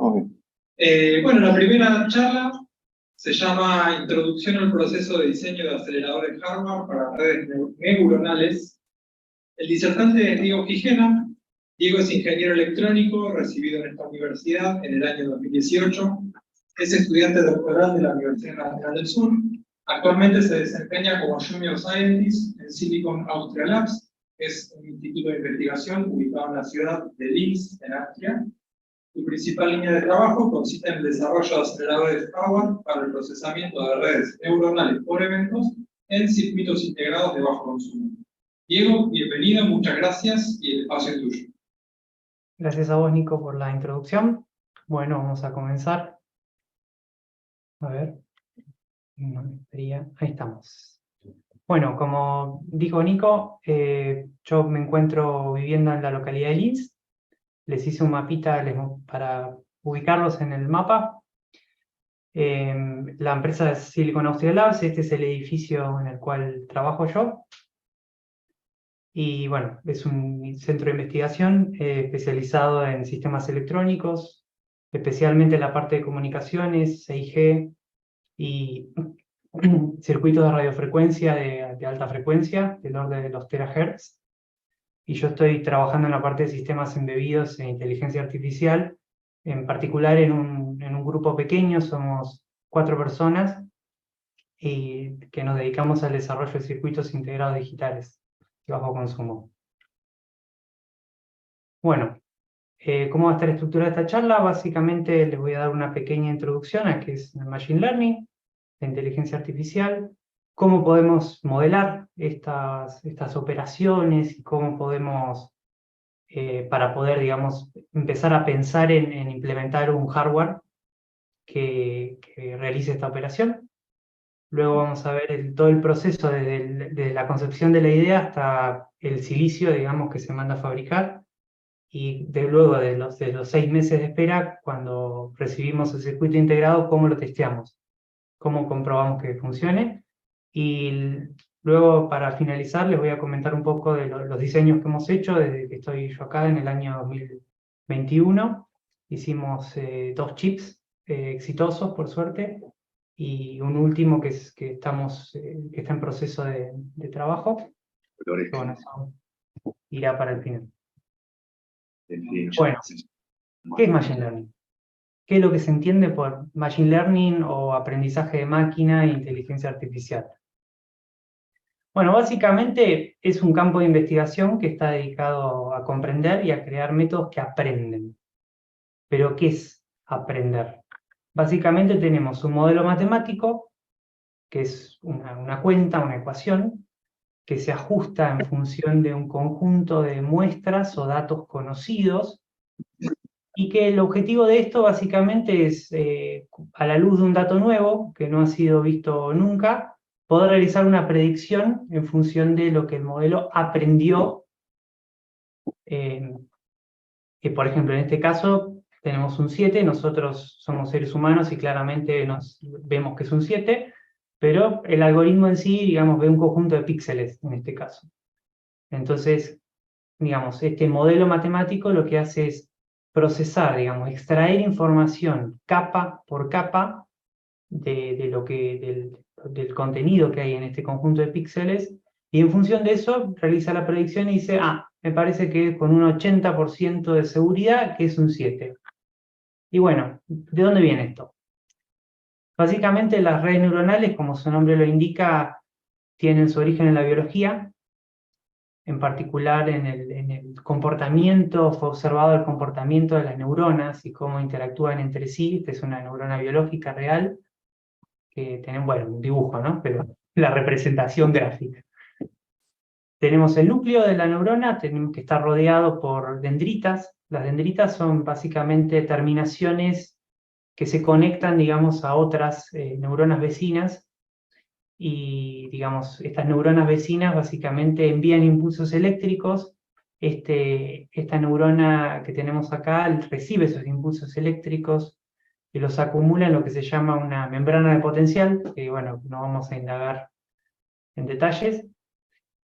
Ok. Bueno, la primera charla se llama Introducción al proceso de diseño de aceleradores hardware para redes neuronales. El disertante es Diego Gijena. Diego es ingeniero electrónico, recibido en esta universidad en el año 2018. Es estudiante doctoral de la Universidad Nacional del Sur. Actualmente se desempeña como Junior Scientist en Silicon Austria Labs. Es un instituto de investigación ubicado en la ciudad de Linz, en Austria. Su principal línea de trabajo consiste en el desarrollo de aceleradores hardware para el procesamiento de redes neuronales por eventos en circuitos integrados de bajo consumo. Diego, bienvenido, muchas gracias y el espacio es tuyo. Gracias a vos, Nico, por la introducción. Bueno, vamos a comenzar. A ver. Ahí estamos. Bueno, como dijo Nico, yo me encuentro viviendo en la localidad de Linz. Les hice un mapita para ubicarlos en el mapa. La empresa es Silicon Austria Labs. Este es el edificio en el cual trabajo yo. Y bueno, es un centro de investigación especializado en sistemas electrónicos, especialmente en la parte de comunicaciones, 6G y circuitos de radiofrecuencia de alta frecuencia, del orden de los terahertz. Y yo estoy trabajando en la parte de sistemas embebidos e inteligencia artificial, en particular en un grupo pequeño, somos 4 personas, y que nos dedicamos al desarrollo de circuitos integrados digitales de bajo consumo. Bueno, ¿cómo va a estar estructurada esta charla? Básicamente les voy a dar una pequeña introducción a qué es el Machine Learning, la inteligencia artificial, cómo podemos modelar estas operaciones y cómo podemos, para poder, digamos, empezar a pensar en implementar un hardware que realice esta operación. Luego vamos a ver todo el proceso desde la concepción de la idea hasta el silicio, digamos, que se manda a fabricar. Y luego de los 6 meses de espera, cuando recibimos el circuito integrado, cómo lo testeamos, cómo comprobamos que funcione. Y luego, para finalizar, les voy a comentar un poco de los diseños que hemos hecho desde que estoy yo acá en el año 2021. Hicimos 2 chips exitosos, por suerte, y un último que está en proceso de trabajo. Bueno, eso irá para el final. Bueno, ¿qué es Machine Learning? ¿Qué es lo que se entiende por Machine Learning o aprendizaje de máquina e inteligencia artificial? Bueno, básicamente es un campo de investigación que está dedicado a comprender y a crear métodos que aprenden. ¿Pero qué es aprender? Básicamente tenemos un modelo matemático, que es una cuenta, una ecuación, que se ajusta en función de un conjunto de muestras o datos conocidos, y que el objetivo de esto básicamente es, a la luz de un dato nuevo, que no ha sido visto nunca, poder realizar una predicción en función de lo que el modelo aprendió. Que por ejemplo, en este caso tenemos un 7, nosotros somos seres humanos y claramente vemos que es un 7, pero el algoritmo en sí, digamos, ve un conjunto de píxeles en este caso. Entonces, digamos, este modelo matemático lo que hace es procesar, digamos, extraer información capa por capa del contenido que hay en este conjunto de píxeles, y en función de eso realiza la predicción y dice, me parece que con un 80% de seguridad que es un 7. Y bueno, ¿de dónde viene esto? Básicamente las redes neuronales, como su nombre lo indica, tienen su origen en la biología. En particular en el comportamiento, fue observado el comportamiento de las neuronas y cómo interactúan entre sí. Esta es una neurona biológica real, que tienen, bueno, un dibujo, ¿no? Pero la representación gráfica. Tenemos el núcleo de la neurona, que está rodeado por dendritas. Las dendritas son básicamente terminaciones que se conectan, digamos, a otras neuronas vecinas. Y, digamos, estas neuronas vecinas básicamente envían impulsos eléctricos. Esta neurona que tenemos acá recibe esos impulsos eléctricos y los acumula en lo que se llama una membrana de potencial, que bueno, no vamos a indagar en detalles,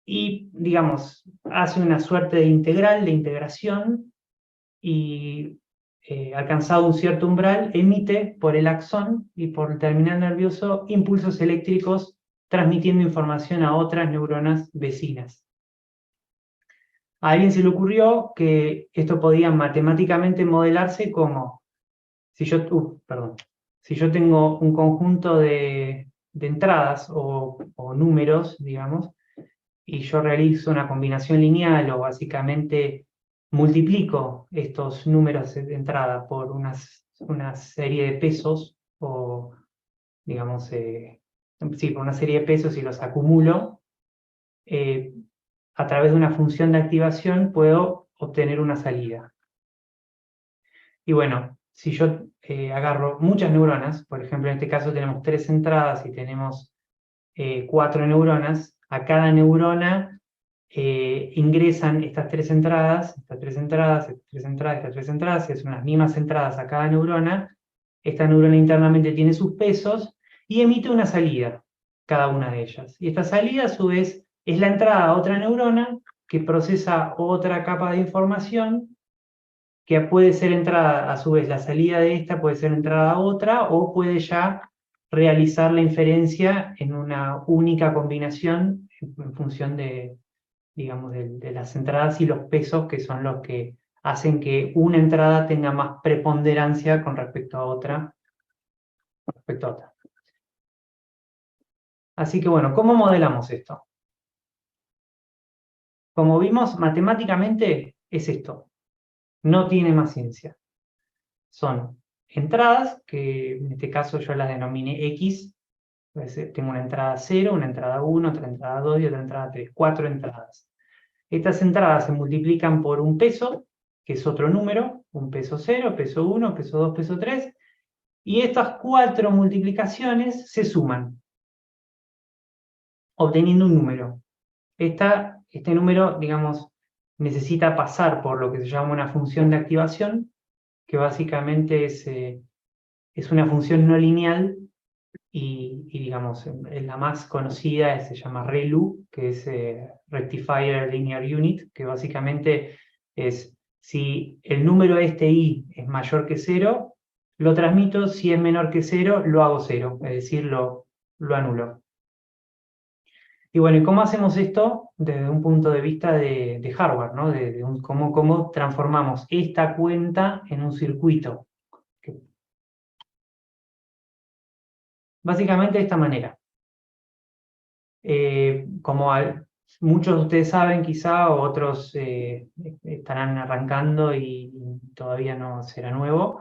y, digamos, hace una suerte de integral, de integración, y alcanzado un cierto umbral, emite por el axón y por el terminal nervioso impulsos eléctricos transmitiendo información a otras neuronas vecinas. A alguien se le ocurrió que esto podía matemáticamente modelarse como, si yo tengo un conjunto de entradas o números, digamos, y yo realizo una combinación lineal o básicamente multiplico estos números de entrada por una serie de pesos o, digamos, por una serie de pesos y los acumulo, a través de una función de activación puedo obtener una salida. Y bueno, si yo agarro muchas neuronas, por ejemplo, en este caso tenemos 3 entradas y tenemos 4 neuronas, a cada neurona ingresan estas 3 entradas, estas 3 entradas, estas 3 entradas, estas 3 entradas, es unas mismas entradas a cada neurona. Esta neurona internamente tiene sus pesos y emite una salida, cada una de ellas. Y esta salida, a su vez, es la entrada a otra neurona que procesa otra capa de información que puede ser entrada, a su vez, la salida de esta puede ser entrada a otra o puede ya realizar la inferencia en una única combinación en función de, digamos, de las entradas y los pesos, que son los que hacen que una entrada tenga más preponderancia con respecto a otra. Así que bueno, ¿cómo modelamos esto? Como vimos, matemáticamente es esto. No tiene más ciencia. Son entradas, que en este caso yo las denominé X. Tengo una entrada 0, una entrada 1, otra entrada 2 y otra entrada 3. 4 entradas. Estas entradas se multiplican por un peso, que es otro número, un peso 0, peso 1, peso 2, peso 3, y estas 4 multiplicaciones se suman, obteniendo un número. Este número, digamos, necesita pasar por lo que se llama una función de activación, que básicamente es una función no lineal y digamos, la más conocida se llama ReLU, que es Rectifier Linear Unit, que básicamente es, si el número este i es mayor que 0, lo transmito, si es menor que 0, lo hago 0, es decir, lo anulo. Y bueno, ¿y cómo hacemos esto desde un punto de vista de hardware, ¿no? Cómo transformamos esta cuenta en un circuito? Básicamente de esta manera. Como muchos de ustedes saben quizá, o otros estarán arrancando y todavía no será nuevo,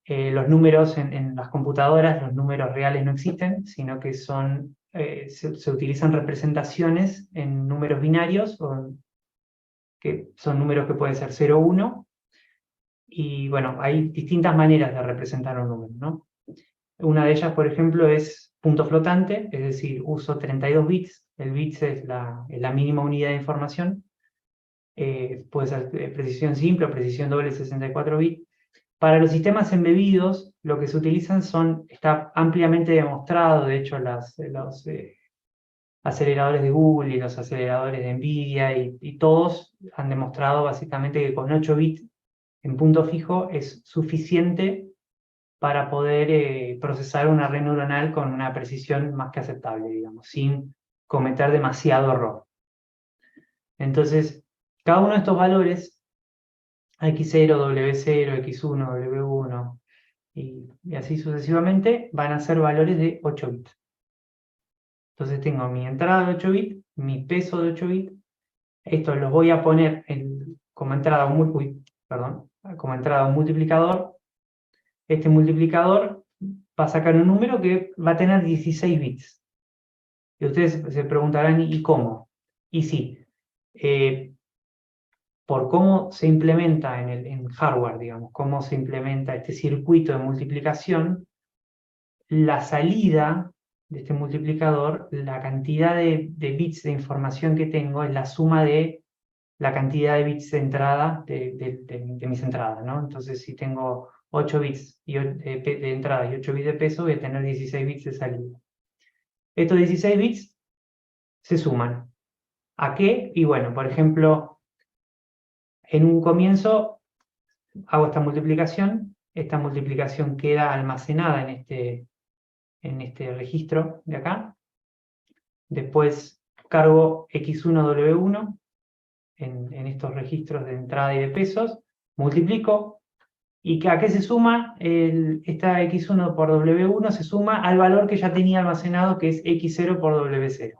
los números en las computadoras, los números reales no existen, sino que se utilizan representaciones en números binarios, que son números que pueden ser 0 o 1, y bueno, hay distintas maneras de representar un número, ¿no? Una de ellas, por ejemplo, es punto flotante, es decir, uso 32 bits. El bits es la mínima unidad de información. Puede ser precisión simple o precisión doble, 64 bits. Para los sistemas embebidos, lo que se utilizan está ampliamente demostrado, de hecho, los aceleradores de Google y los aceleradores de Nvidia y todos han demostrado básicamente que con 8 bits en punto fijo es suficiente para poder procesar una red neuronal con una precisión más que aceptable, digamos, sin cometer demasiado error. Entonces, cada uno de estos valores, X0, W0, X1, W1, y así sucesivamente, van a ser valores de 8 bits. Entonces tengo mi entrada de 8 bits, mi peso de 8 bits, esto lo voy a poner como entrada a un multiplicador. Este multiplicador va a sacar un número que va a tener 16 bits. Y ustedes se preguntarán, ¿y cómo? Y sí, por cómo se implementa en hardware, digamos, cómo se implementa este circuito de multiplicación, la salida de este multiplicador, la cantidad de bits de información que tengo es la suma de la cantidad de bits de entrada de mis entradas, ¿no? Entonces, si tengo 8 bits de entrada y 8 bits de peso, voy a tener 16 bits de salida. Estos 16 bits se suman. ¿A qué? Y bueno, por ejemplo, en un comienzo hago esta multiplicación queda almacenada en este registro de acá. Después cargo X1, W1 en estos registros de entrada y de pesos, multiplico, ¿y a qué se suma? Esta X1 por W1 se suma al valor que ya tenía almacenado, que es X0 por W0.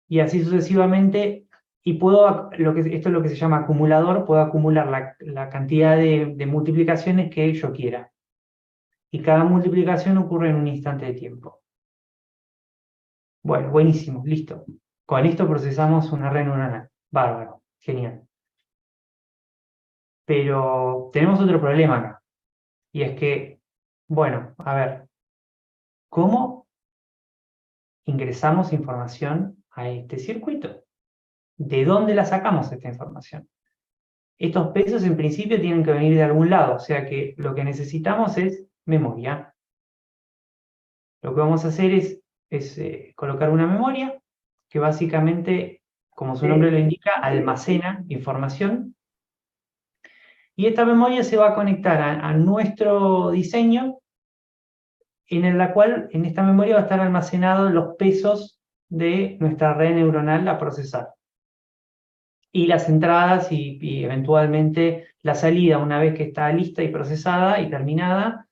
Y así sucesivamente, y puedo, esto es lo que se llama acumulador, puedo acumular la cantidad de multiplicaciones que yo quiera. Y cada multiplicación ocurre en un instante de tiempo. Bueno, buenísimo, listo. Con esto procesamos una red neuronal. Bárbaro, genial. Pero tenemos otro problema acá. Y es que, bueno, a ver, ¿cómo ingresamos información a este circuito? ¿De dónde la sacamos esta información? Estos pesos en principio tienen que venir de algún lado, o sea que lo que necesitamos es memoria. Lo que vamos a hacer es colocar una memoria que básicamente, como su nombre lo indica, almacena información. Y esta memoria se va a conectar a nuestro diseño, en la cual en esta memoria va a estar almacenados los pesos de nuestra red neuronal a procesar. Y las entradas y eventualmente la salida, una vez que está lista y procesada y terminada,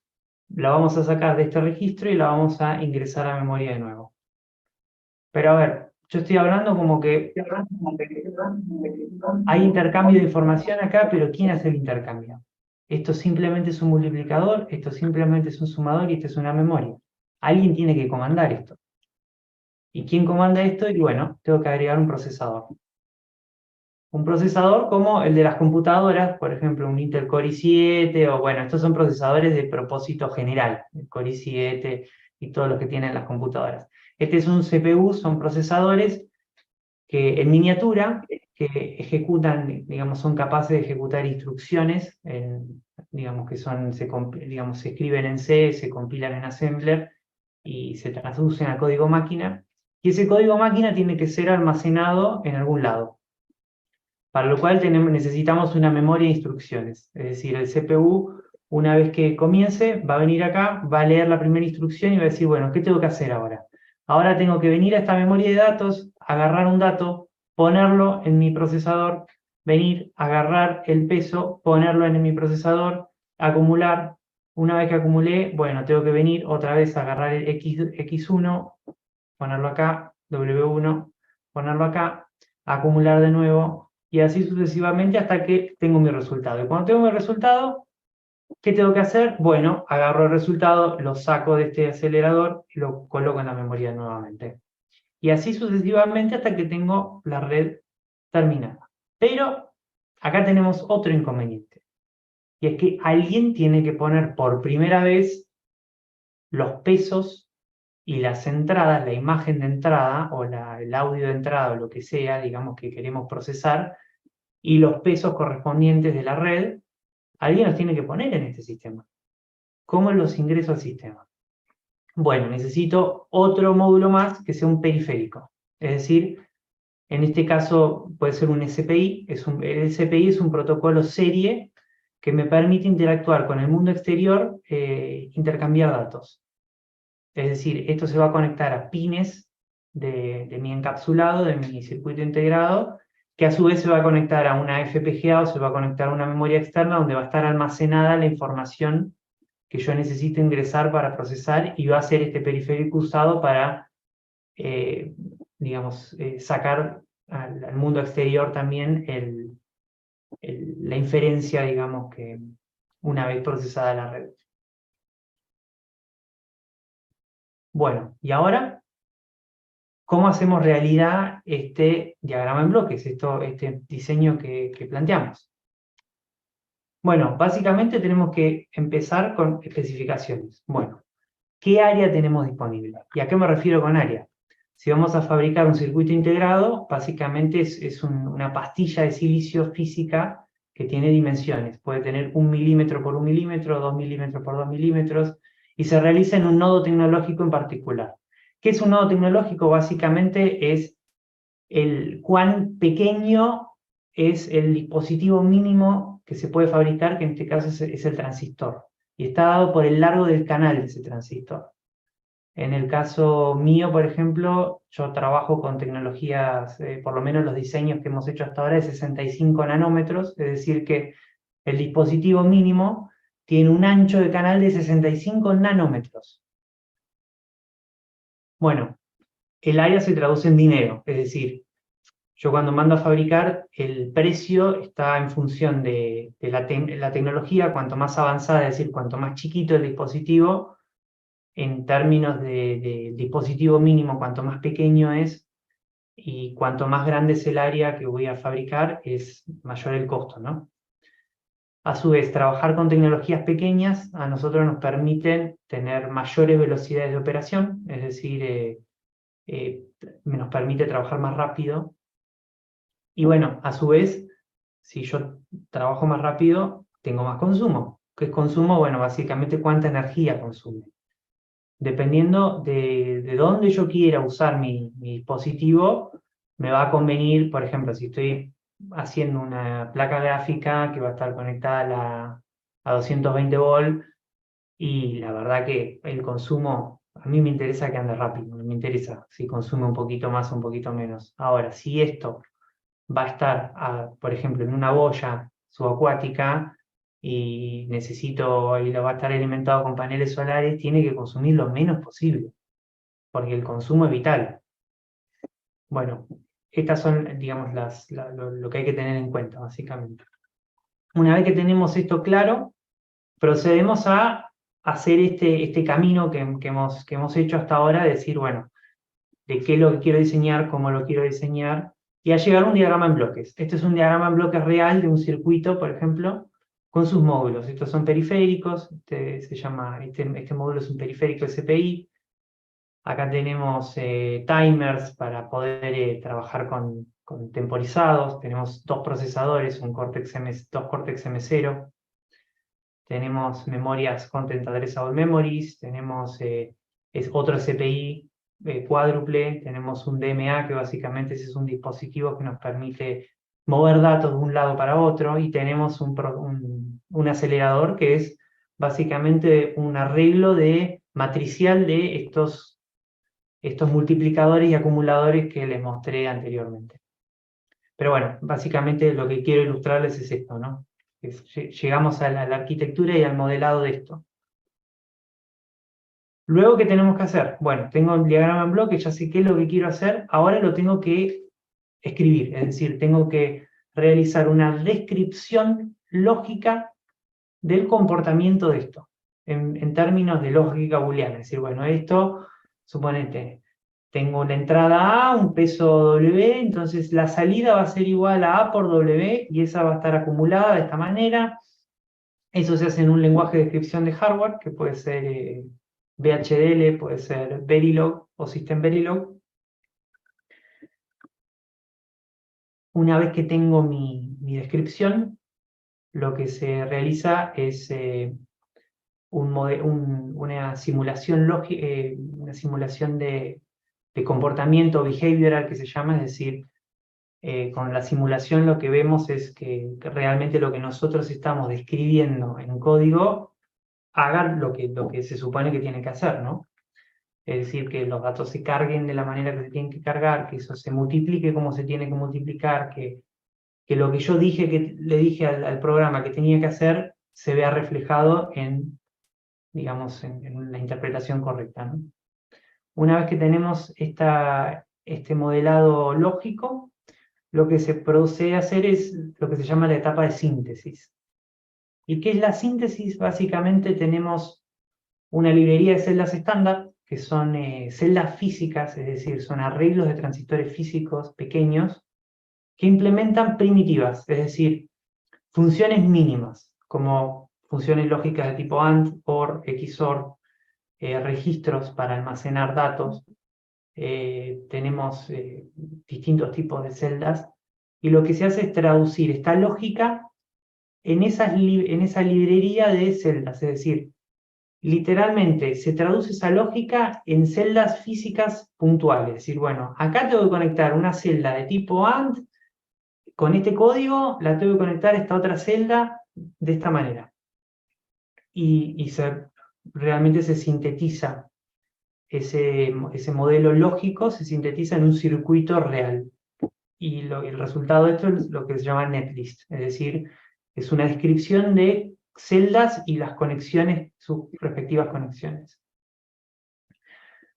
la vamos a sacar de este registro y la vamos a ingresar a memoria de nuevo. Pero a ver, yo estoy hablando como que hay intercambio de información acá, pero ¿quién hace el intercambio? Esto simplemente es un multiplicador, esto simplemente es un sumador y esto es una memoria. Alguien tiene que comandar esto. ¿Y quién comanda esto? Y bueno, tengo que agregar un procesador. Un procesador como el de las computadoras, por ejemplo, un Intel Core i7, o bueno, estos son procesadores de propósito general, el Core i7 y todos los que tienen las computadoras. Este es un CPU, son procesadores que en miniatura, que ejecutan, digamos, son capaces de ejecutar instrucciones, digamos, que se escriben en C, se compilan en Assembler y se traducen a código máquina. Y ese código máquina tiene que ser almacenado en algún lado. Para lo cual necesitamos una memoria de instrucciones. Es decir, el CPU, una vez que comience, va a venir acá, va a leer la primera instrucción y va a decir, bueno, ¿qué tengo que hacer ahora? Ahora tengo que venir a esta memoria de datos, agarrar un dato, ponerlo en mi procesador, venir, agarrar el peso, ponerlo en mi procesador, acumular. Una vez que acumulé, bueno, tengo que venir otra vez a agarrar el X1, ponerlo acá, W1, ponerlo acá, acumular de nuevo, y así sucesivamente hasta que tengo mi resultado. Y cuando tengo mi resultado, ¿qué tengo que hacer? Bueno, agarro el resultado, lo saco de este acelerador y lo coloco en la memoria nuevamente. Y así sucesivamente hasta que tengo la red terminada. Pero acá tenemos otro inconveniente. Y es que alguien tiene que poner por primera vez los pesos y las entradas, la imagen de entrada o el audio de entrada o lo que sea, digamos, que queremos procesar, y los pesos correspondientes de la red, alguien los tiene que poner en este sistema. ¿Cómo los ingreso al sistema? Bueno, necesito otro módulo más que sea un periférico. Es decir, en este caso puede ser un SPI. El SPI es un protocolo serie que me permite interactuar con el mundo exterior, intercambiar datos. Es decir, esto se va a conectar a pines de mi encapsulado, de mi circuito integrado, que a su vez se va a conectar a una FPGA o se va a conectar a una memoria externa donde va a estar almacenada la información que yo necesito ingresar para procesar, y va a ser este periférico usado para, digamos, sacar al mundo exterior también la inferencia, digamos, que una vez procesada la red. Bueno, y ahora, ¿cómo hacemos realidad este diagrama en bloques, este diseño que planteamos? Bueno, básicamente tenemos que empezar con especificaciones. Bueno, ¿qué área tenemos disponible? ¿Y a qué me refiero con área? Si vamos a fabricar un circuito integrado, básicamente es una pastilla de silicio física que tiene dimensiones. Puede tener 1 milímetro por 1 milímetro, 2 milímetros por 2 milímetros, y se realiza en un nodo tecnológico en particular. ¿Qué es un nodo tecnológico? Básicamente es el cuán pequeño es el dispositivo mínimo que se puede fabricar, que en este caso es el transistor, y está dado por el largo del canal de ese transistor. En el caso mío, por ejemplo, yo trabajo con tecnologías, por lo menos los diseños que hemos hecho hasta ahora, de 65 nanómetros, es decir que el dispositivo mínimo tiene un ancho de canal de 65 nanómetros. Bueno, el área se traduce en dinero, es decir, yo cuando mando a fabricar, el precio está en función de la tecnología, cuanto más avanzada, es decir, cuanto más chiquito el dispositivo, en términos de dispositivo mínimo, cuanto más pequeño es y cuanto más grande es el área que voy a fabricar, es mayor el costo, ¿no? A su vez, trabajar con tecnologías pequeñas a nosotros nos permiten tener mayores velocidades de operación, es decir, nos permite trabajar más rápido. Y bueno, a su vez, si yo trabajo más rápido, tengo más consumo. ¿Qué es consumo? Bueno, básicamente cuánta energía consume. Dependiendo de dónde yo quiera usar mi dispositivo, me va a convenir, por ejemplo, si estoy haciendo una placa gráfica que va a estar conectada a 220 volt, y la verdad que el consumo, a mí me interesa que ande rápido, no me interesa si consume un poquito más o un poquito menos. Ahora, si esto va a estar, por ejemplo, en una boya subacuática y y lo va a estar alimentado con paneles solares, tiene que consumir lo menos posible, porque el consumo es vital. Bueno, estas son, digamos, lo que hay que tener en cuenta, básicamente. Una vez que tenemos esto claro, procedemos a hacer este camino que hemos hecho hasta ahora, decir, bueno, de qué es lo que quiero diseñar, cómo lo quiero diseñar, y a llegar a un diagrama en bloques. Este es un diagrama en bloques real de un circuito, por ejemplo, con sus módulos. Estos son periféricos, este módulo es un periférico SPI. Acá tenemos timers para poder trabajar con temporizados. Tenemos dos procesadores, dos Cortex M0. Tenemos memorias Content Addressable Memories. Tenemos otro SPI cuádruple. Tenemos un DMA, que básicamente ese es un dispositivo que nos permite mover datos de un lado para otro. Y tenemos un acelerador, que es básicamente un arreglo matricial de estos multiplicadores y acumuladores que les mostré anteriormente. Pero bueno, básicamente lo que quiero ilustrarles es esto, ¿no? Llegamos a la arquitectura y al modelado de esto. Luego, ¿qué tenemos que hacer? Bueno, tengo el diagrama en bloque, ya sé qué es lo que quiero hacer, ahora lo tengo que escribir, es decir, tengo que realizar una descripción lógica del comportamiento de esto, en términos de lógica booleana. Es decir, bueno, esto, suponete, tengo la entrada A, un peso W, entonces la salida va a ser igual a A por W, y esa va a estar acumulada de esta manera. Eso se hace en un lenguaje de descripción de hardware, que puede ser VHDL, puede ser Verilog o System Verilog. Una vez que tengo mi descripción, lo que se realiza es una simulación de comportamiento behavioral, que se llama, es decir, con la simulación lo que vemos es que realmente lo que nosotros estamos describiendo en código haga lo que se supone que tiene que hacer, ¿no? Es decir, que los datos se carguen de la manera que se tienen que cargar, que eso se multiplique como se tiene que multiplicar, que lo que yo le dije al programa que tenía que hacer se vea reflejado digamos, en la interpretación correcta, ¿no? Una vez que tenemos este modelado lógico, lo que se procede a hacer es lo que se llama la etapa de síntesis. ¿Y qué es la síntesis? Básicamente tenemos una librería de celdas estándar, que son celdas físicas, es decir, son arreglos de transistores físicos pequeños, que implementan primitivas, es decir, funciones mínimas, como funciones lógicas de tipo AND, OR, XOR, registros para almacenar datos. Tenemos distintos tipos de celdas, y lo que se hace es traducir esta lógica en esa librería de celdas, es decir, literalmente se traduce esa lógica en celdas físicas puntuales. Es decir, bueno, acá tengo que conectar una celda de tipo AND con este código la tengo que conectar a esta otra celda de esta manera. Y realmente se sintetiza ese modelo lógico, se sintetiza en un circuito real. Y el resultado de esto es lo que se llama netlist, es decir, es una descripción de celdas y las conexiones, sus respectivas conexiones.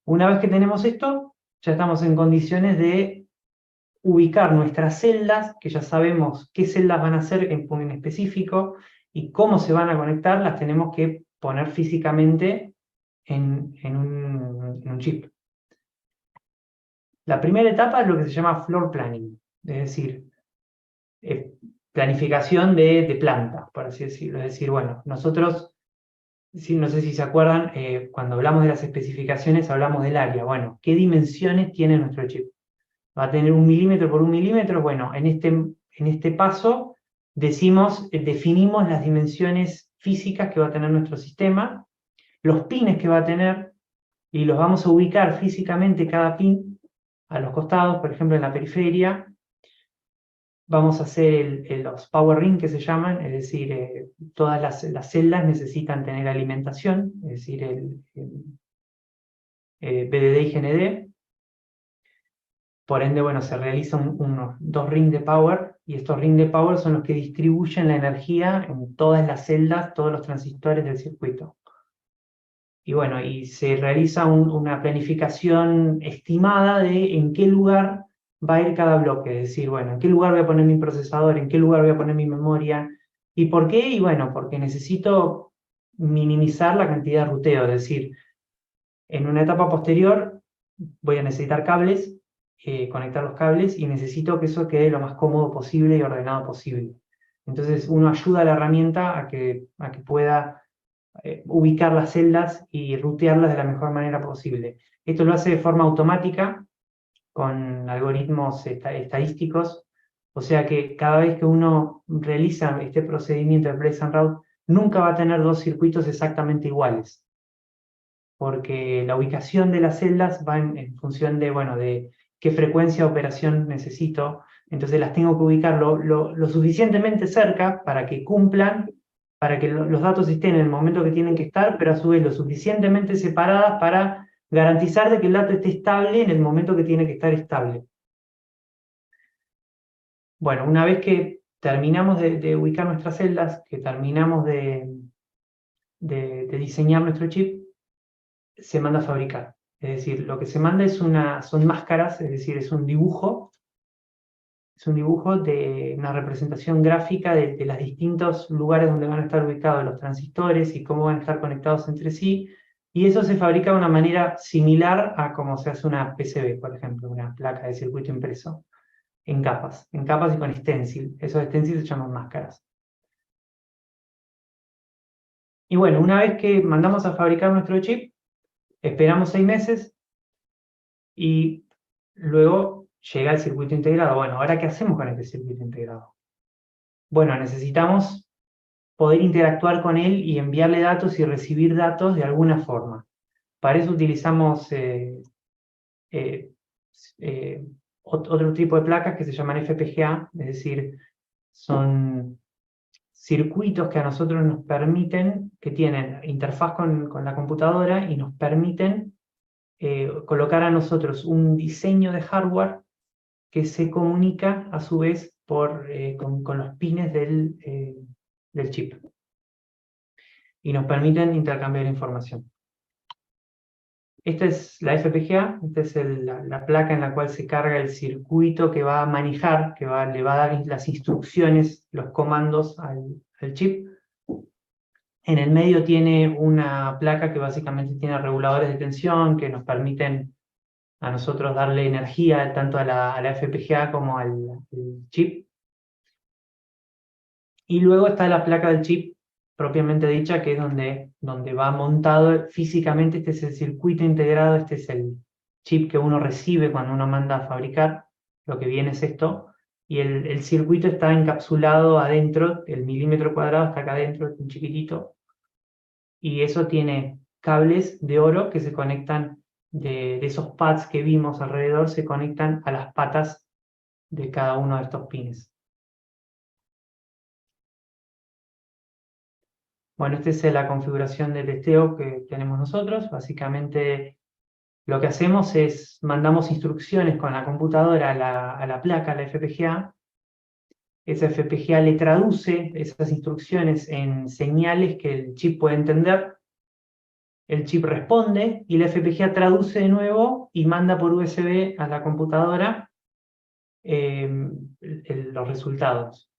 Una vez que tenemos esto, ya estamos en condiciones de ubicar nuestras celdas, que ya sabemos qué celdas van a ser en específico y cómo se van a conectar, las tenemos que poner físicamente en un chip. La primera etapa es lo que se llama floor planning, es decir, planificación de planta, por así decirlo. Es decir, bueno, nosotros, no sé si se acuerdan, cuando hablamos de las especificaciones hablamos del área. Bueno, ¿qué dimensiones tiene nuestro chip? ¿Va a tener 1 milímetro por 1 milímetro? Bueno, en este paso definimos las dimensiones físicas que va a tener nuestro sistema, los pines que va a tener, y los vamos a ubicar físicamente cada pin a los costados, por ejemplo en la periferia. Vamos a hacer los power ring que se llaman, es decir, todas las celdas necesitan tener alimentación, es decir, el VDD y GND. Por ende, bueno, se realizan unos 2 rings de power, y estos rings de power son los que distribuyen la energía en todas las celdas, todos los transistores del circuito. Y bueno, y se realiza una planificación estimada de en qué lugar va a ir cada bloque, es decir, bueno, en qué lugar voy a poner mi procesador, en qué lugar voy a poner mi memoria, ¿y por qué? Y bueno, porque necesito minimizar la cantidad de ruteo, es decir, en una etapa posterior voy a necesitar cables, conectar los cables, y necesito que eso quede lo más cómodo posible y ordenado posible. Entonces uno ayuda a la herramienta a que pueda ubicar las celdas y rutearlas de la mejor manera posible. Esto lo hace de forma automática, con algoritmos estadísticos, o sea que cada vez que uno realiza este procedimiento de place and route, nunca va a tener 2 circuitos exactamente iguales, porque la ubicación de las celdas va en función de, bueno, de qué frecuencia de operación necesito. Entonces las tengo que ubicar lo suficientemente cerca para que cumplan, para que los datos estén en el momento que tienen que estar, pero a su vez lo suficientemente separadas para garantizar de que el dato esté estable en el momento que tiene que estar estable. Bueno, una vez que terminamos de ubicar nuestras celdas, que terminamos de diseñar nuestro chip, se manda a fabricar. Es decir, lo que se manda son máscaras, es decir, es un dibujo de una representación gráfica de los distintos lugares donde van a estar ubicados los transistores y cómo van a estar conectados entre sí, y eso se fabrica de una manera similar a como se hace una PCB, por ejemplo, una placa de circuito impreso, en capas y con stencil. Esos stencils se llaman máscaras. Y bueno, una vez que mandamos a fabricar nuestro chip, esperamos 6 meses y luego llega el circuito integrado. Bueno, ¿ahora qué hacemos con este circuito integrado? Bueno, necesitamos poder interactuar con él y enviarle datos y recibir datos de alguna forma. Para eso utilizamos otro tipo de placas que se llaman FPGA, es decir, son circuitos que a nosotros nos permiten, que tienen interfaz con la computadora y nos permiten colocar a nosotros un diseño de hardware que se comunica a su vez con los pines del chip y nos permiten intercambiar información. Esta es la FPGA, esta es la placa en la cual se carga el circuito que va a manejar, le va a dar las instrucciones, los comandos al chip. En el medio tiene una placa que básicamente tiene reguladores de tensión que nos permiten a nosotros darle energía tanto a la FPGA como al chip. Y luego está la placa del chip propiamente dicha, que es donde va montado físicamente. Este es el circuito integrado, este es el chip que uno recibe cuando uno manda a fabricar. Lo que viene es esto, y el circuito está encapsulado adentro, el milímetro cuadrado está acá adentro, es un chiquitito, y eso tiene cables de oro que se conectan de esos pads que vimos alrededor, se conectan a las patas de cada uno de estos pines. Bueno, esta es la configuración de testeo que tenemos nosotros. Básicamente lo que hacemos es mandamos instrucciones con la computadora a la placa, a la FPGA. Esa FPGA le traduce esas instrucciones en señales que el chip puede entender. El chip responde y la FPGA traduce de nuevo y manda por USB a la computadora los resultados.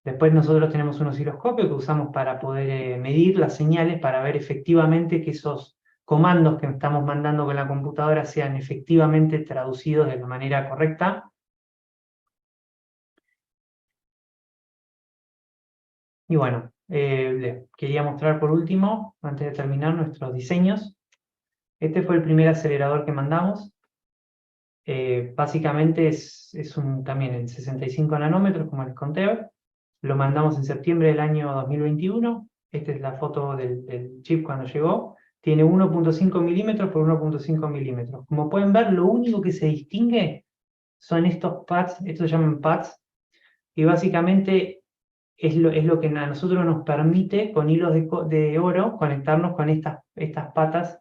Después nosotros tenemos un osciloscopio que usamos para poder medir las señales, para ver efectivamente que esos comandos que estamos mandando con la computadora sean efectivamente traducidos de la manera correcta. Y bueno, les quería mostrar por último, antes de terminar, nuestros diseños. Este fue el primer acelerador que mandamos. Básicamente es también en 65 nanómetros, como les conté. Lo mandamos en septiembre del año 2021. Esta es la foto del chip cuando llegó. Tiene 1.5 milímetros por 1.5 milímetros. Como pueden ver, lo único que se distingue son estos pads, estos se llaman pads, y básicamente es lo que a nosotros nos permite, con hilos de oro, conectarnos con estas patas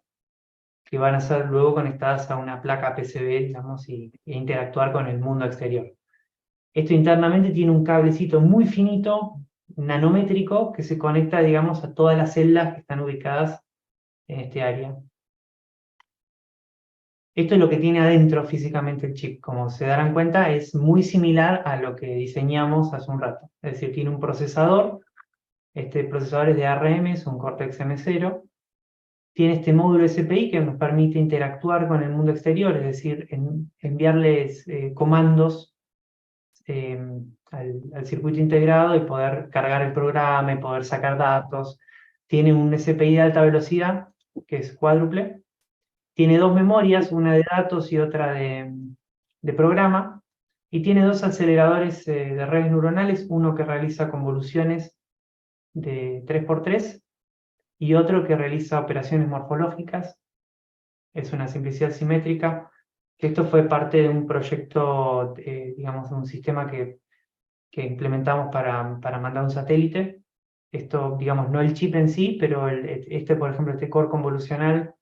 que van a ser luego conectadas a una placa PCB, digamos, e interactuar con el mundo exterior. Esto internamente tiene un cablecito muy finito, nanométrico, que se conecta, digamos, a todas las celdas que están ubicadas en este área. Esto es lo que tiene adentro físicamente el chip. Como se darán cuenta, es muy similar a lo que diseñamos hace un rato. Es decir, tiene un procesador. Este procesador es de ARM, es un Cortex M0. Tiene este módulo SPI que nos permite interactuar con el mundo exterior, es decir, enviarles comandos al circuito integrado y poder cargar el programa y poder sacar datos. Tiene un SPI de alta velocidad, que es cuádruple. Tiene dos memorias, una de datos y otra de programa. Y tiene dos aceleradores de redes neuronales, uno que realiza convoluciones de 3×3 y otro que realiza operaciones morfológicas. Es una simplicidad simétrica. Esto fue parte de un proyecto, digamos, de un sistema que implementamos para mandar un satélite. Esto, digamos, no el chip en sí, pero por ejemplo, este core convolucional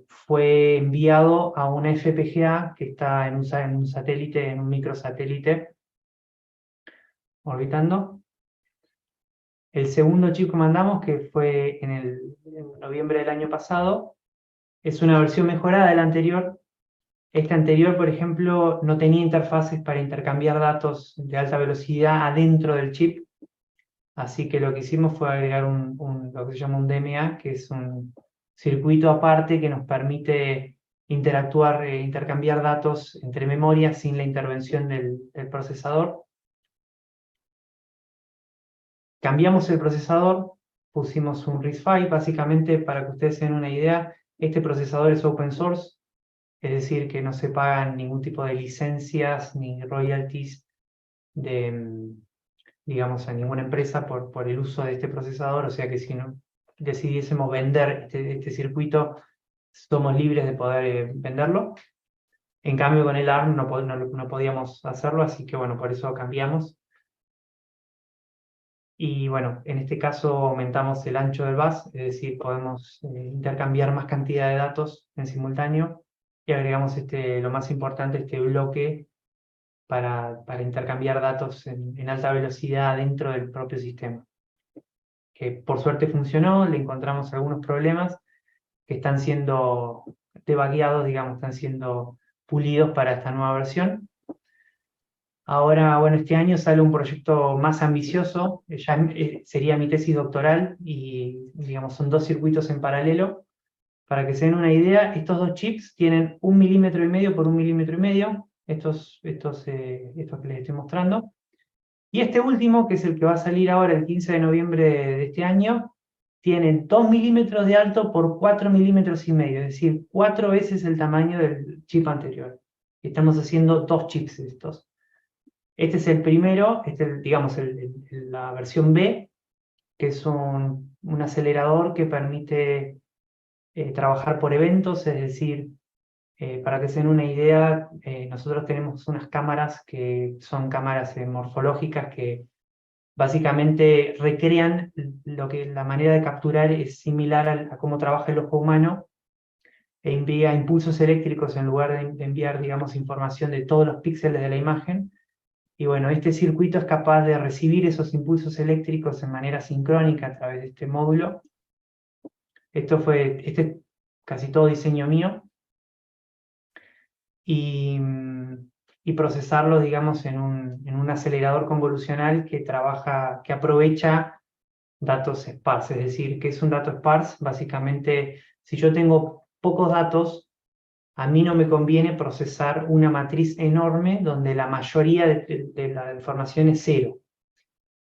fue enviado a una FPGA que está en un satélite, en un microsatélite, orbitando. El segundo chip que mandamos, que fue en noviembre del año pasado, es una versión mejorada de la anterior. Este anterior, por ejemplo, no tenía interfaces para intercambiar datos de alta velocidad adentro del chip, así que lo que hicimos fue agregar lo que se llama un DMA, que es un circuito aparte que nos permite interactuar, intercambiar datos entre memorias sin la intervención del procesador. Cambiamos el procesador, pusimos un RISC-V, básicamente para que ustedes se den una idea, este procesador es open source, es decir, que no se pagan ningún tipo de licencias ni royalties digamos, a ninguna empresa por el uso de este procesador, o sea que si no decidiésemos vender este circuito, somos libres de poder venderlo. En cambio, con el ARM no podíamos hacerlo, así que bueno, por eso cambiamos. Y bueno, en este caso aumentamos el ancho del bus, es decir, podemos intercambiar más cantidad de datos en simultáneo, y agregamos lo más importante, este bloque para intercambiar datos en alta velocidad dentro del propio sistema. Que por suerte funcionó, le encontramos algunos problemas que están siendo debugueados, digamos, están siendo pulidos para esta nueva versión. Ahora, bueno, este año sale un proyecto más ambicioso, ya sería mi tesis doctoral, y digamos, son dos circuitos en paralelo. Para que se den una idea, estos dos chips tienen 1,5 milímetros por 1,5 milímetros, estos que les estoy mostrando. Y este último, que es el que va a salir ahora el 15 de noviembre de este año, tiene 2 milímetros de alto por 4,5 milímetros, es decir, 4 veces el tamaño del chip anterior. Estamos haciendo dos chips de estos. Este es el primero, digamos, la versión B, que es un acelerador que permite trabajar por eventos, es decir, para que se den una idea, nosotros tenemos unas cámaras que son cámaras morfológicas que básicamente recrean la manera de capturar es similar a cómo trabaja el ojo humano, e envía impulsos eléctricos en lugar de enviar, digamos, información de todos los píxeles de la imagen. Y bueno, este circuito es capaz de recibir esos impulsos eléctricos en manera sincrónica a través de este módulo. Este es casi todo diseño mío. Y procesarlo, digamos, en un acelerador convolucional que aprovecha datos sparse. Es decir, ¿qué es un dato sparse? Básicamente, si yo tengo pocos datos, a mí no me conviene procesar una matriz enorme donde la mayoría de la información es cero.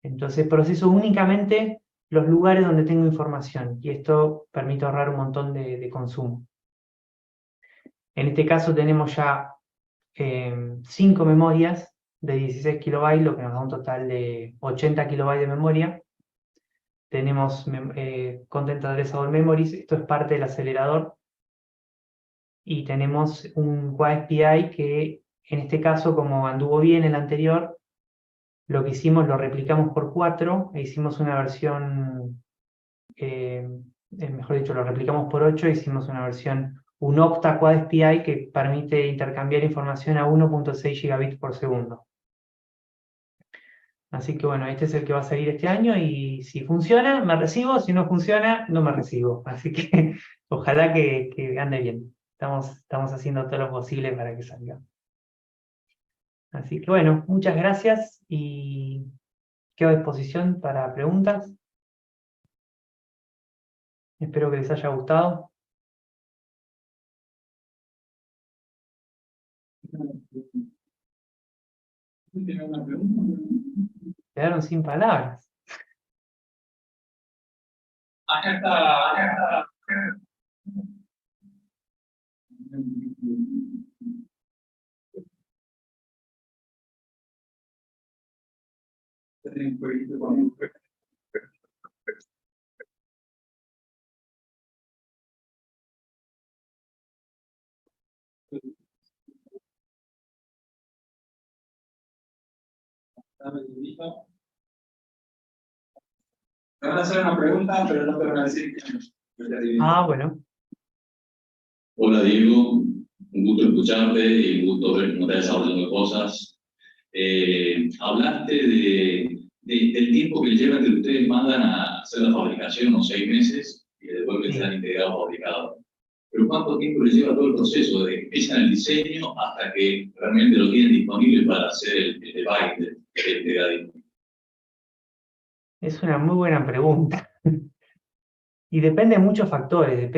Entonces proceso únicamente los lugares donde tengo información, y esto permite ahorrar un montón de consumo. En este caso tenemos ya 5 memorias de 16 kilobytes, lo que nos da un total de 80 kilobytes de memoria. Tenemos Content Addressable Memories, esto es parte del acelerador. Y tenemos un QASPI que, en este caso, como anduvo bien el anterior, lo que hicimos, lo replicamos por 4, e hicimos una versión, mejor dicho, lo replicamos por 8, hicimos una versión, un octa QASPI que permite intercambiar información a 1.6 gigabits por segundo. Así que bueno, este es el que va a salir este año, y si funciona, me recibo; si no funciona, no me recibo. Así que ojalá que ande bien. Estamos haciendo todo lo posible para que salga. Así que bueno, muchas gracias y quedo a disposición para preguntas. Espero que les haya gustado. ¿Tiene una pregunta? Quedaron sin palabras. Acá está. Te van a hacer una pregunta, pero no te van a decir que no. Ah, bueno. Hola Diego, un gusto escucharte y un gusto ver cómo estás desarrollando cosas. Hablaste del tiempo que lleva que ustedes mandan a hacer la fabricación, unos 6 meses, y después que sean integrados fabricados. Pero ¿cuánto tiempo les lleva todo el proceso de que empiezan el diseño hasta que realmente lo tienen disponible para hacer el debug del integradito? Es una muy buena pregunta. Y depende de muchos factores.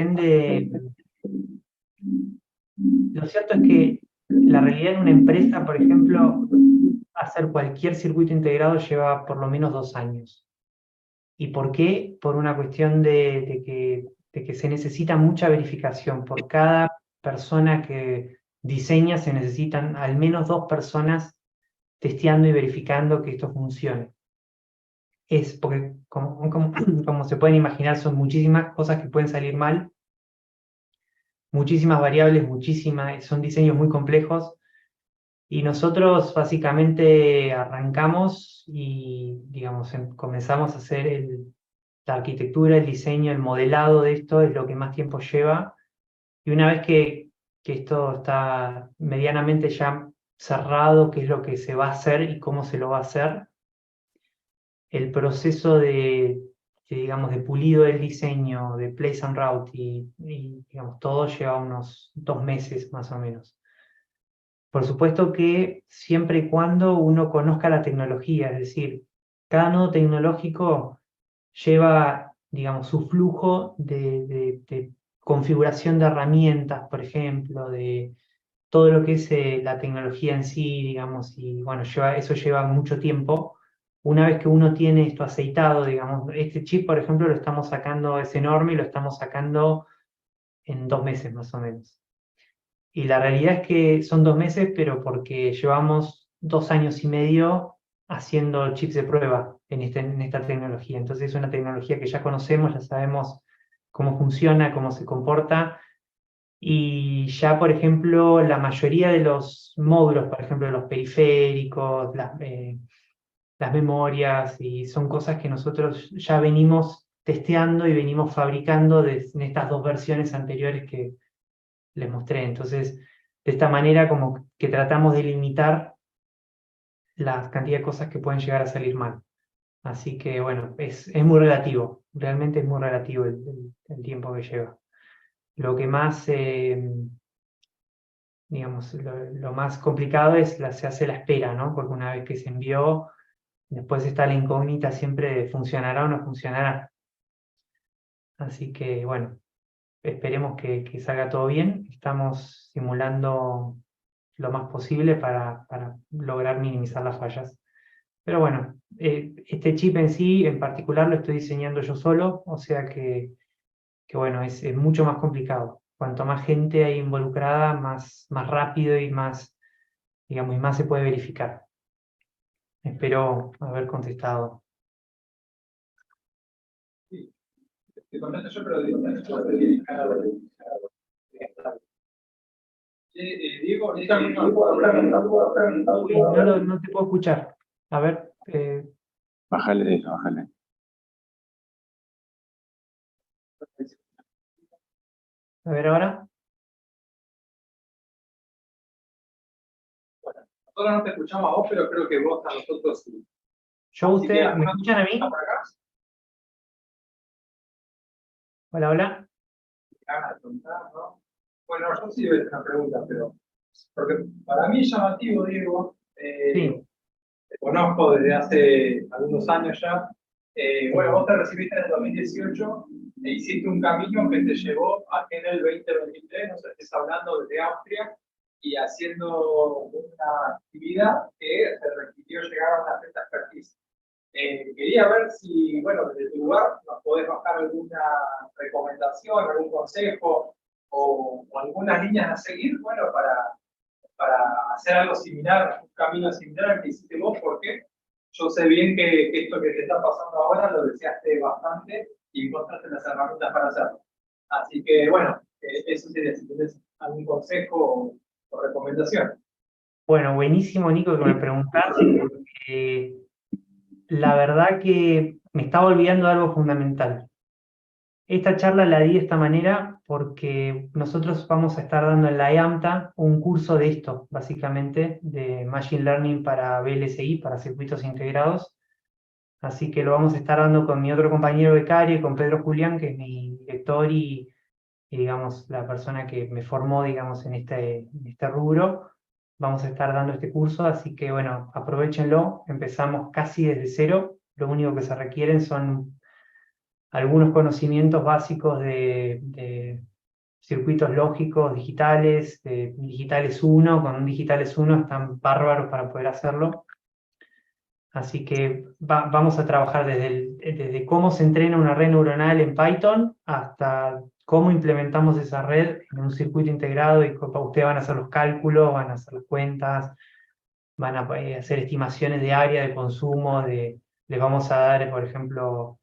Lo cierto es que la realidad en una empresa, por ejemplo, hacer cualquier circuito integrado lleva por lo menos 2 años. ¿Y por qué? Por una cuestión de que se necesita mucha verificación. Por cada persona que diseña se necesitan al menos 2 personas testeando y verificando que esto funcione. Es porque, como se pueden imaginar, son muchísimas cosas que pueden salir mal, muchísimas variables, son diseños muy complejos, y nosotros básicamente arrancamos y, digamos, comenzamos a hacer la arquitectura, el diseño, el modelado de esto es lo que más tiempo lleva, y una vez que esto está medianamente ya cerrado, qué es lo que se va a hacer y cómo se lo va a hacer, el proceso digamos, de pulido del diseño, de place and route y digamos, todo lleva unos 2 meses más o menos. Por supuesto que siempre y cuando uno conozca la tecnología, es decir, cada nodo tecnológico lleva, digamos, su flujo de configuración de herramientas, por ejemplo, de todo lo que es la tecnología en sí, digamos, y bueno, eso lleva mucho tiempo. Una vez que uno tiene esto aceitado, digamos, este chip, por ejemplo, lo estamos sacando, es enorme, y lo estamos sacando en 2 meses más o menos. Y la realidad es que son 2 meses, pero porque llevamos 2 años y medio haciendo chips de prueba en esta tecnología. Entonces es una tecnología que ya conocemos, ya sabemos cómo funciona, cómo se comporta, y ya, por ejemplo, la mayoría de los módulos, por ejemplo, los periféricos, las memorias, y son cosas que nosotros ya venimos testeando y venimos fabricando en estas dos versiones anteriores que les mostré. Entonces, de esta manera como que tratamos de limitar la cantidad de cosas que pueden llegar a salir mal. Así que bueno, es muy relativo, realmente es muy relativo el tiempo que lleva. Lo que más, digamos, lo más complicado se hace la espera, ¿no? Porque una vez que se envió, después está la incógnita siempre de funcionará o no funcionará. Así que bueno, esperemos que salga todo bien. Estamos simulando lo más posible para lograr minimizar las fallas. Pero bueno, este chip en sí, en particular, lo estoy diseñando yo solo, o sea que bueno, es mucho más complicado. Cuanto más gente hay involucrada, más rápido y más, digamos, y más se puede verificar. Espero haber contestado. Sí, te contesto yo, pero digo, Diego, No te puedo escuchar. A ver. Bájale eso, bájale. A ver ahora. Nosotros no te escuchamos a vos, pero creo que vos a nosotros sí. ¿Me escuchan a mí? Hola, hola. ¿No? Bueno, yo sí voy a hacer una pregunta, pero porque para mí es llamativo, Diego, Sí. te conozco desde hace algunos años ya. Bueno, vos te recibiste en el 2018 e hiciste un camino que te llevó a que en el 2023 nos estés hablando desde Austria y haciendo una actividad que te requirió llegar a una cierta expertise. Quería ver si, bueno, desde tu lugar nos podés bajar alguna recomendación, algún consejo o algunas líneas a seguir, bueno, para hacer algo similar, un camino similar al que hiciste vos, porque yo sé bien que esto que te está pasando ahora lo deseaste bastante y encontraste las herramientas para hacerlo. Así que, bueno, eso sería, si tenés algún consejo o recomendación. Bueno, buenísimo, Nico, que me preguntás, porque la verdad que me estaba olvidando de algo fundamental. Esta charla la di de esta manera porque nosotros vamos a estar dando en la IAMTA un curso de esto, básicamente, de Machine Learning para VLSI, para circuitos integrados. Así que lo vamos a estar dando con mi otro compañero becario, con Pedro Julián, que es mi director y digamos, la persona que me formó, digamos, en este rubro. Vamos a estar dando este curso, así que bueno, aprovechenlo. Empezamos casi desde cero. Lo único que se requieren son algunos conocimientos básicos de circuitos lógicos digitales, de digitales 1. Con un digitales 1 están bárbaros para poder hacerlo. Así que vamos a trabajar desde cómo se entrena una red neuronal en Python hasta cómo implementamos esa red en un circuito integrado y ustedes van a hacer los cálculos, van a hacer las cuentas, van a hacer estimaciones de área de consumo, les vamos a dar, por ejemplo,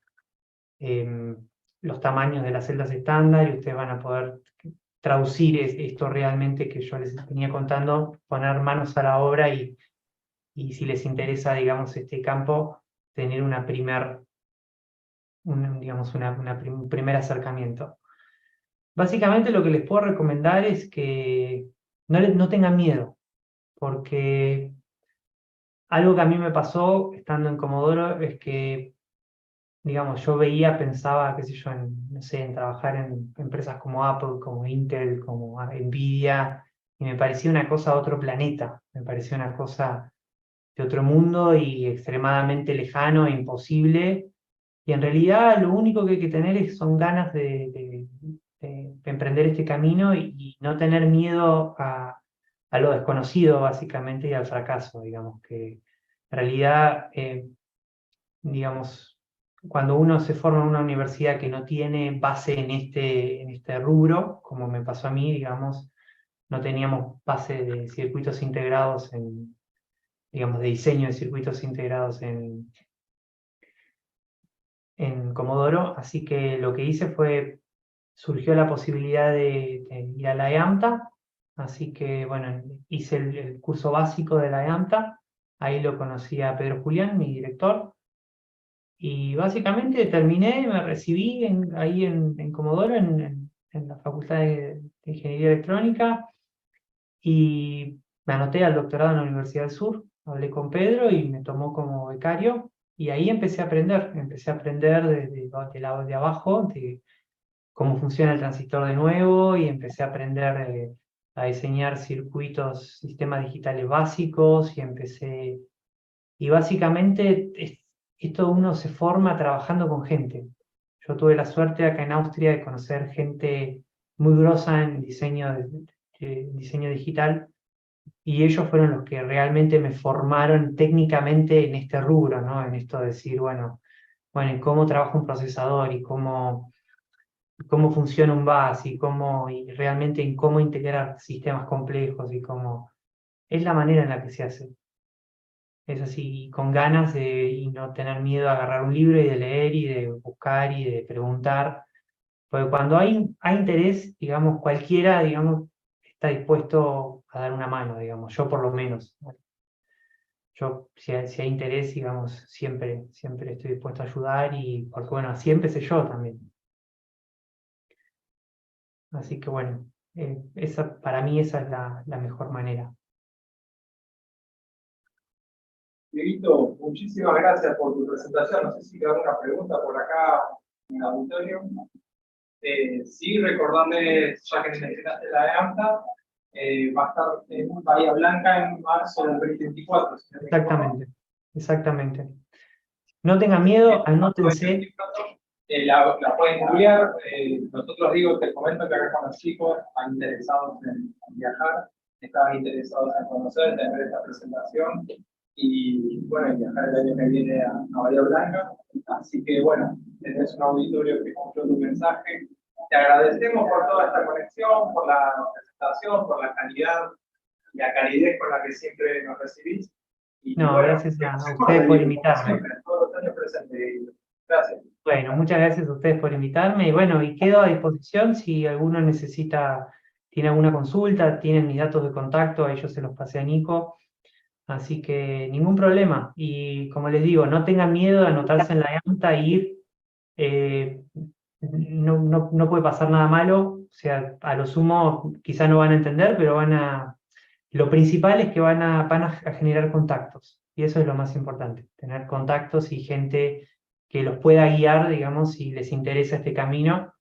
los tamaños de las celdas estándar y ustedes van a poder traducir esto realmente que yo les venía contando, poner manos a la obra y si les interesa, digamos, este campo, tener un primer acercamiento. Básicamente lo que les puedo recomendar es que no tengan miedo, porque algo que a mí me pasó estando en Comodoro es que, digamos, yo pensaba, qué sé yo, no sé, en trabajar en empresas como Apple, como Intel, como Nvidia, y me parecía una cosa de otro planeta, me parecía una cosa de otro mundo y extremadamente lejano e imposible. Y en realidad lo único que hay que tener son ganas de emprender este camino y no tener miedo a lo desconocido, básicamente, y al fracaso, digamos, que en realidad, digamos, cuando uno se forma en una universidad que no tiene base en este rubro, como me pasó a mí, digamos, no teníamos base de circuitos integrados digamos, de diseño de circuitos integrados en Comodoro, así que lo que hice surgió la posibilidad de ir a la EAMTA, así que bueno, hice el curso básico de la EAMTA, Ahí lo conocí a Pedro Julián, mi director, y básicamente terminé, me recibí ahí en Comodoro, en la Facultad de Ingeniería Electrónica, y me anoté al doctorado en la Universidad del Sur. Hablé con Pedro y me tomó como becario, y ahí empecé a aprender de lado de abajo, de cómo funciona el transistor de nuevo, y empecé a aprender a diseñar circuitos, sistemas digitales básicos, y básicamente esto uno se forma trabajando con gente. Yo tuve la suerte acá en Austria de conocer gente muy grosa en diseño digital, y ellos fueron los que realmente me formaron técnicamente en este rubro, ¿no? En esto de decir, bueno, en cómo trabaja un procesador y cómo funciona un bus y realmente en cómo integrar sistemas complejos y cómo es la manera en la que se hace. Es así, con ganas y no tener miedo a agarrar un libro y de leer y de buscar y de preguntar. Porque cuando hay interés, digamos, cualquiera, digamos, está dispuesto a dar una mano, digamos, yo por lo menos. Yo, si hay interés, digamos, siempre estoy dispuesto a ayudar, y porque bueno, así empecé yo también. Así que bueno, para mí esa es la mejor manera. Dieguito, muchísimas gracias por tu presentación. No sé si queda alguna pregunta por acá en el auditorio. Sí, recordame, ya que me mencionaste la de AMTA, va a estar en Bahía Blanca en marzo del 2024. Si no me equivoco. Exactamente. No tengan miedo, anótense. La pueden googlear. Nosotros, digo, te comento que acá con los chicos están interesados en viajar, estaban interesados en conocer, tener esta presentación y, bueno, en viajar el año que viene a Bahía Blanca. Así que, bueno, tenés un auditorio que cumplió tu mensaje. Te agradecemos por toda esta conexión, por la presentación, por la calidad y la calidez con la que siempre nos recibís. Y, No, bueno, gracias a ustedes por invitarme. todos los años presentes. Gracias. Bueno, muchas gracias a ustedes por invitarme, y bueno, y quedo a disposición si alguno tiene alguna consulta, tienen mis datos de contacto, ahí yo se los pasé a Nico, así que ningún problema. Y como les digo, no tengan miedo de anotarse en la AMTA e ir, no puede pasar nada malo, o sea, a lo sumo quizá no van a entender, pero lo principal es que van a generar contactos, y eso es lo más importante, tener contactos y gente que los pueda guiar, digamos, si les interesa este camino,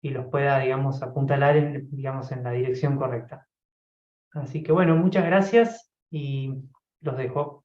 y los pueda, digamos, apuntalar digamos, en la dirección correcta. Así que bueno, muchas gracias y los dejo.